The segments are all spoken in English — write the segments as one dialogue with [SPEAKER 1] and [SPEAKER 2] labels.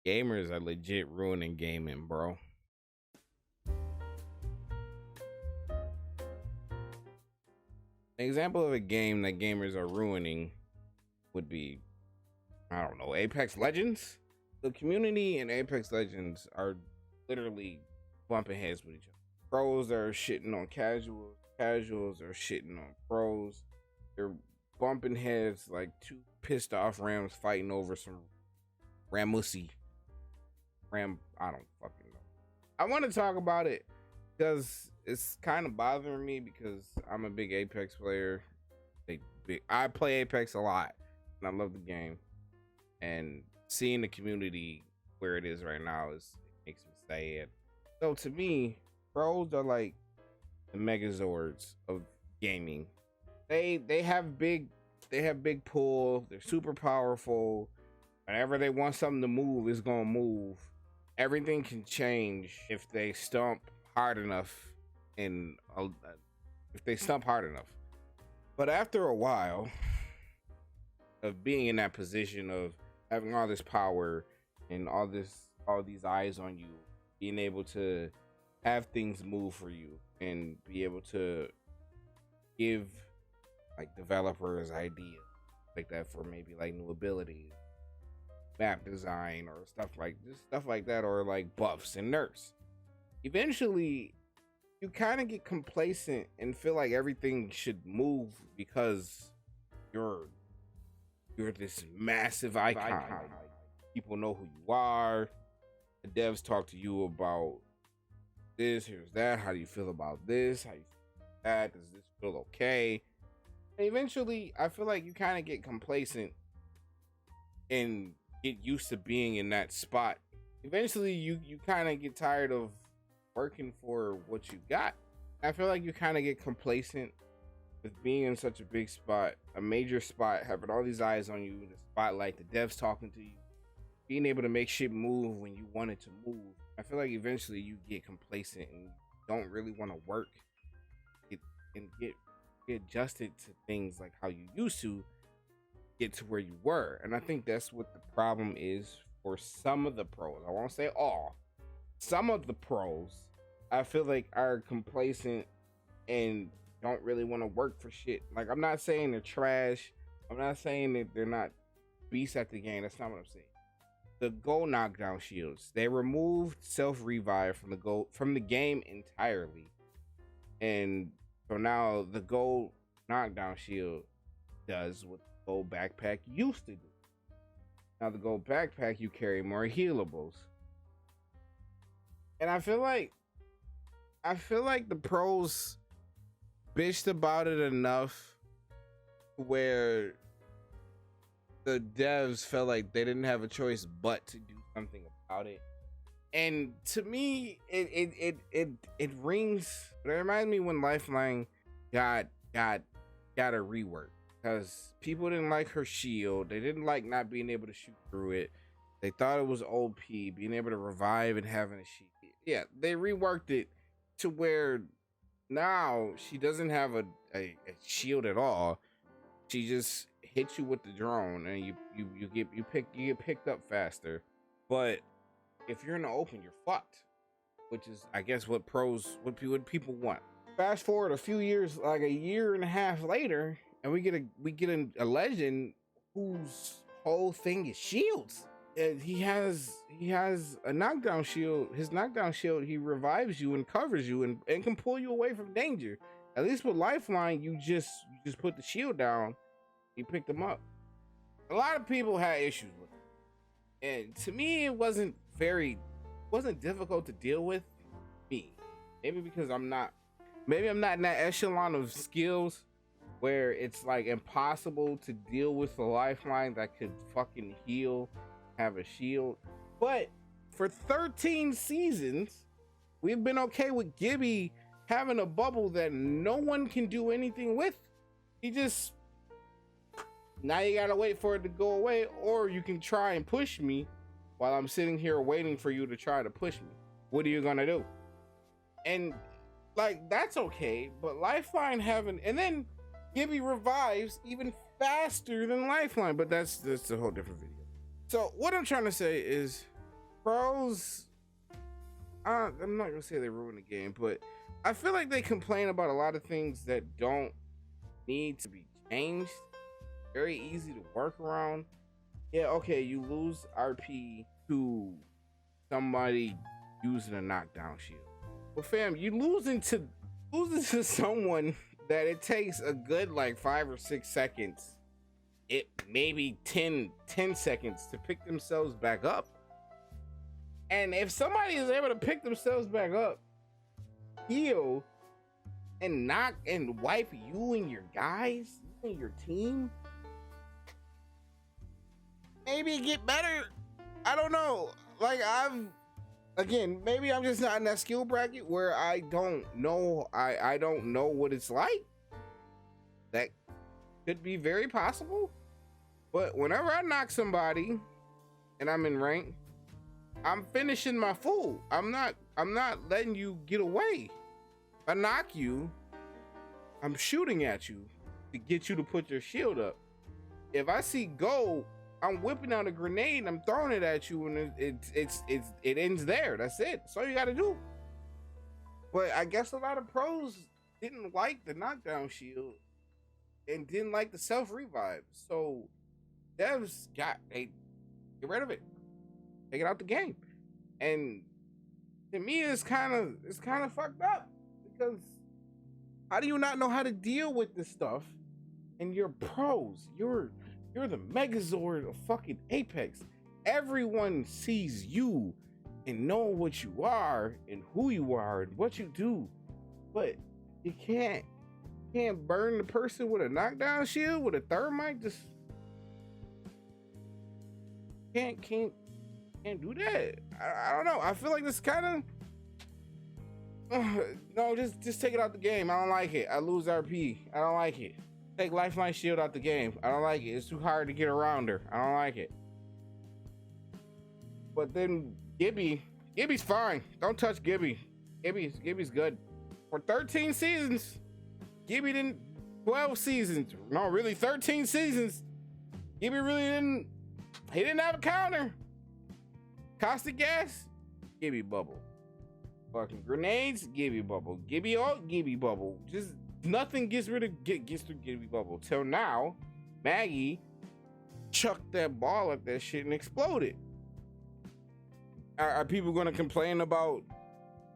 [SPEAKER 1] Gamers are legit ruining gaming, bro. An example of a game that gamers are ruining would be, I don't know, Apex Legends. The community in Apex Legends are literally bumping heads with each other. Pros are shitting on casuals, casuals are shitting on pros. They're bumping heads like two pissed off Rams fighting over some Ramusi. I don't fucking know. I want to talk about it because it's kind of bothering me because I'm a big Apex player. I play Apex a lot and I love the game. And seeing the community where it is right now it makes me sad. So to me, pros are like the Megazords of gaming. They have big pull. They're super powerful. Whenever they want something to move, it's gonna move. Everything can change if they stomp hard enough, and if they stomp hard enough. But after a while of being in that position of having all this power and all these eyes on you, being able to have things move for you and be able to give like developers ideas like that for maybe like new abilities, map design, or stuff like that, or like buffs and nerfs. Eventually, you kind of get complacent and feel like everything should move because you're this massive icon. People know who you are. The devs talk to you about this, here's that. How do you feel about this? How you feel about that? Does this feel okay? And eventually, I feel like you kind of get complacent and get used to being in that spot. Eventually, you kind of get tired of working for what you got. I feel like you kind of get complacent with being in such a big spot, a major spot, having all these eyes on you, the spotlight, the devs talking to you, being able to make shit move when you want it to move. I feel like eventually you get complacent and don't really want to work and get adjusted to things like how you used to get to where you were. And I think that's what the problem is for some of the pros. I won't say all. Some of the pros, I feel like, are complacent and don't really want to work for shit. Like, I'm not saying they're trash. I'm not saying that they're not beasts at the game. That's not what I'm saying. The gold knockdown shields, they removed self-revive from the game entirely. And so now the gold knockdown shield does what the gold backpack used to do. Now the gold backpack, you carry more healables. And I feel like the pros bitched about it enough where the devs felt like they didn't have a choice but to do something about it. And to me, it rings. It reminds me when Lifeline got a rework because people didn't like her shield. They didn't like not being able to shoot through it. They thought it was OP, being able to revive and having a shield. Yeah, they reworked it to where now she doesn't have a shield at all. She just hits you with the drone, and you get picked up faster. But if you're in the open, you're fucked. Which is, I guess, what people want. Fast forward a few years, like a year and a half later, and we get a legend whose whole thing is shields. And he has a knockdown shield. His knockdown shield, he revives you and covers you and can pull you away from danger. At least with Lifeline, you just put the shield down, you pick them up. A lot of people had issues with it, and to me, it wasn't difficult to deal with. Me, maybe because I'm not in that echelon of skills where it's like impossible to deal with a Lifeline that could fucking heal, have a shield. But for 13 seasons, we've been okay with Gibby having a bubble that no one can do anything with. Now you gotta wait for it to go away, or you can try and push me while I'm sitting here waiting for you to try to push me. What are you gonna do? And like, that's okay, but Lifeline and then Gibby revives even faster than Lifeline, but that's a whole different video. So what I'm trying to say is, Pros, I'm not gonna say they ruin the game, but I feel like they complain about a lot of things that don't need to be changed. Very easy to work around. Yeah, okay, you lose RP to somebody using a knockdown shield. Well, fam, you losing to someone that it takes a good like 5 or 6 seconds, it maybe 10 seconds to pick themselves back up. And if somebody is able to pick themselves back up, heal, and knock and wipe you and your guys, you and your team, maybe get better. I don't know. Like maybe I'm just not in that skill bracket where I don't know. I don't know what it's like. That could be very possible. But whenever I knock somebody and I'm in rank, I'm finishing my fool. I'm not letting you get away. If I knock you, I'm shooting at you to get you to put your shield up. If I see gold, I'm whipping out a grenade and I'm throwing it at you, and it ends there. That's it. That's all you got to do. But I guess a lot of pros didn't like the knockdown shield and didn't like the self revive. So devs get rid of it, take it out the game. And to me, it's kind of fucked up, because how do you not know how to deal with this stuff? And you're pros. You're the Megazord of fucking Apex. Everyone sees you and know what you are and who you are and what you do. But you can't burn the person with a knockdown shield, with a thermite. Just can't do that. I don't know. I feel like this kind of no, just take it out the game. I don't like it. I lose RP. I don't like it. Take Lifeline Shield out the game. I don't like it. It's too hard to get around her. I don't like it. But then Gibby's fine. Don't touch Gibby. Gibby's good. For 13 seasons, Gibby didn't. 12 seasons. No, really 13 seasons. Gibby really didn't. He didn't have a counter. Caustic gas, Gibby bubble. Fucking grenades, Gibby bubble. Gibby ult, Gibby bubble. Just nothing gets through Gibby bubble. Till now, Maggie chucked that ball at that shit and exploded. Are people gonna complain about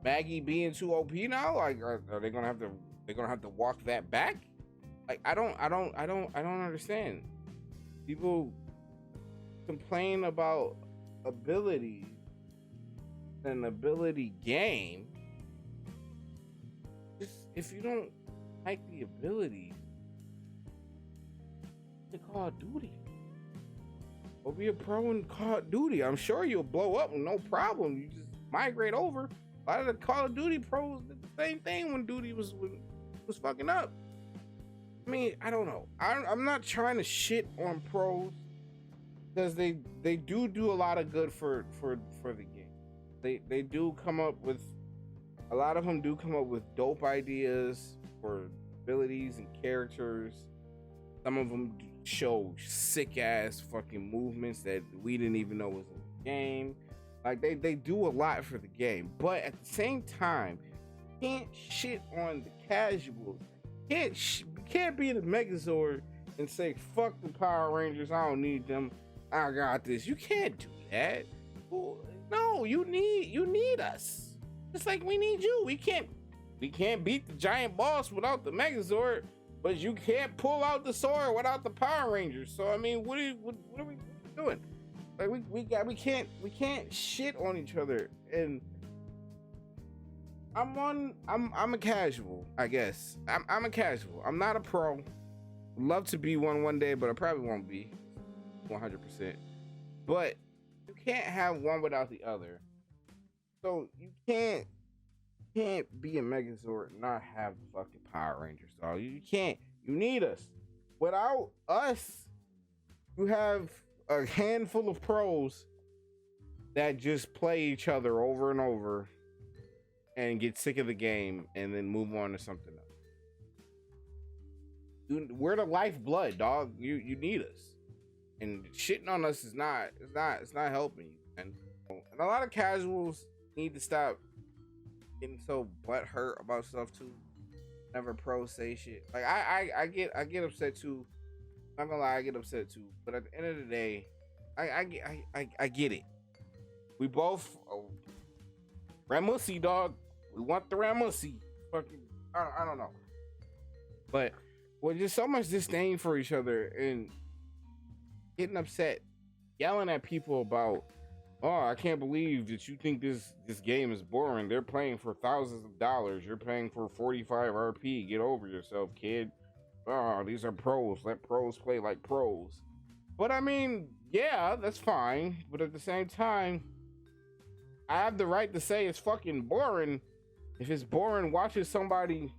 [SPEAKER 1] Maggie being too OP now? Like, are they gonna have to? They're gonna have to walk that back? Like, I don't understand. People complain about ability, an ability game. Just if you don't like the ability, to Call of Duty. Or be a pro in Call of Duty. I'm sure you'll blow up with no problem. You just migrate over. A lot of the Call of Duty pros did the same thing when Duty was fucking up. I mean, I don't know. I'm not trying to shit on pros, because they do a lot of good for the game. They do come up with, a lot of them do come up with dope ideas for abilities and characters. Some of them show sick ass fucking movements that we didn't even know was in the game. Like, they do a lot for the game, but at the same time, you can't shit on the casuals. Can't be the Megazord and say fuck the Power Rangers, I don't need them, I got this. You can't do that. Well, no, you need us. Just like we need you. We can't beat the giant boss without the Megazord, but you can't pull out the sword without the Power Rangers. So I mean, what are we doing? Like, we can't shit on each other. And I'm a casual, I guess. I'm a casual. I'm not a pro. Love to be one day, but I probably won't be 100%. But you can't have one without the other. So you can't be a Megazord and not have the fucking Power Rangers, dog. You can't. You need us. Without us, you have a handful of pros that just play each other over and over and get sick of the game and then move on to something else. We're the lifeblood, dog. You need us. And shitting on us is not helping you. And And a lot of casuals need to stop getting so butthurt about stuff too. Never pros say shit. Like I get upset too. I'm not gonna lie, I get upset too. But at the end of the day, I get it. We both Ramusi, dog. We want the Ramusi. Fucking I don't know. But with just so much disdain for each other and getting upset, yelling at people about, oh, I can't believe that you think this game is boring. They're playing for thousands of dollars. You're paying for 45 RP. Get over yourself, kid. Oh, these are pros. Let pros play like pros. But I mean, yeah, that's fine. But at the same time, I have the right to say it's fucking boring. If it's boring, watching somebody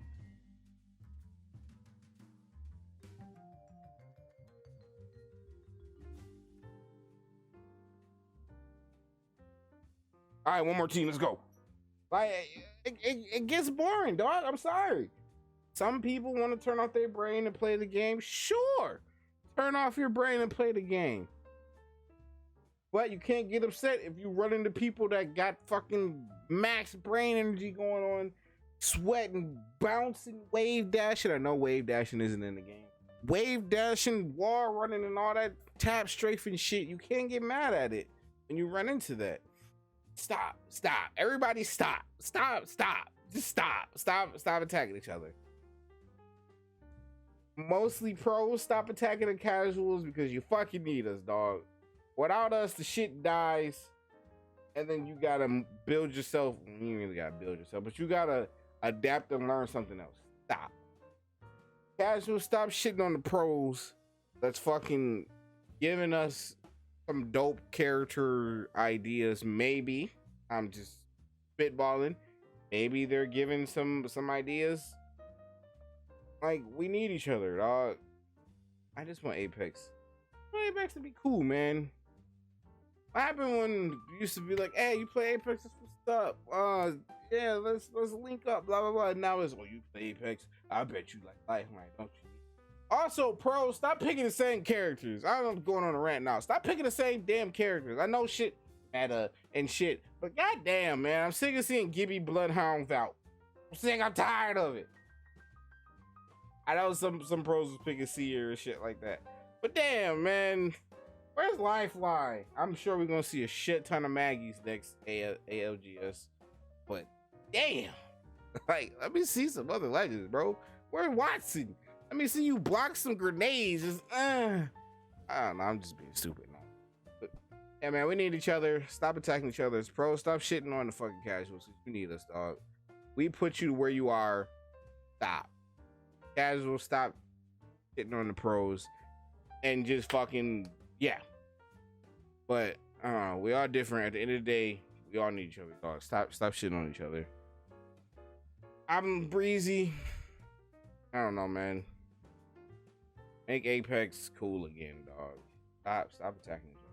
[SPEAKER 1] all right, one more team. Let's go. Like it gets boring, dog. I'm sorry. Some people want to turn off their brain and play the game. Sure, turn off your brain and play the game. But you can't get upset if you run into people that got fucking max brain energy going on, sweating, bouncing, wave dashing. I know wave dashing isn't in the game. Wave dashing, wall running, and all that tap strafing shit. You can't get mad at it when you run into that. Stop. Everybody stop. Just stop attacking each other. Mostly pros, stop attacking the casuals because you fucking need us, dog. Without us, the shit dies. And then you gotta build yourself. You really gotta build yourself, but you gotta adapt and learn something else. Stop. Casuals, stop shitting on the pros that's fucking giving us some dope character ideas. Maybe I'm just spitballing. Maybe they're giving some ideas. Like, we need each other, dog. I just want Apex. I want Apex to be cool, man. What happened when you used to be like, hey, you play Apex? That's what's up. Yeah, let's link up, blah blah blah. Now it's, oh, you play Apex? I bet you like Lifeline, don't you? Also, pros, stop picking the same characters. I don't know what's going on a rant now. Stop picking the same damn characters. I know shit meta and shit, but goddamn, man, I'm sick of seeing Gibby Bloodhound out. I'm tired of it. I know some pros was picking Seer and shit like that, but damn, man, where's Lifeline? I'm sure we're gonna see a shit ton of Maggies next ALGS, but damn, like, let me see some other legends, bro. Where's Watson? Let me see you block some grenades. Just, I don't know. I'm just being stupid now. But yeah, man, we need each other. Stop attacking each other as pros. Stop shitting on the fucking casuals. You need us, dog. We put you where you are. Stop. Casual, stop shitting on the pros. And just fucking, yeah. But we all different. At the end of the day, we all need each other, dog. Stop shitting on each other. I'm Breezy. I don't know, man. Make Apex cool again, dog. Stop attacking each other.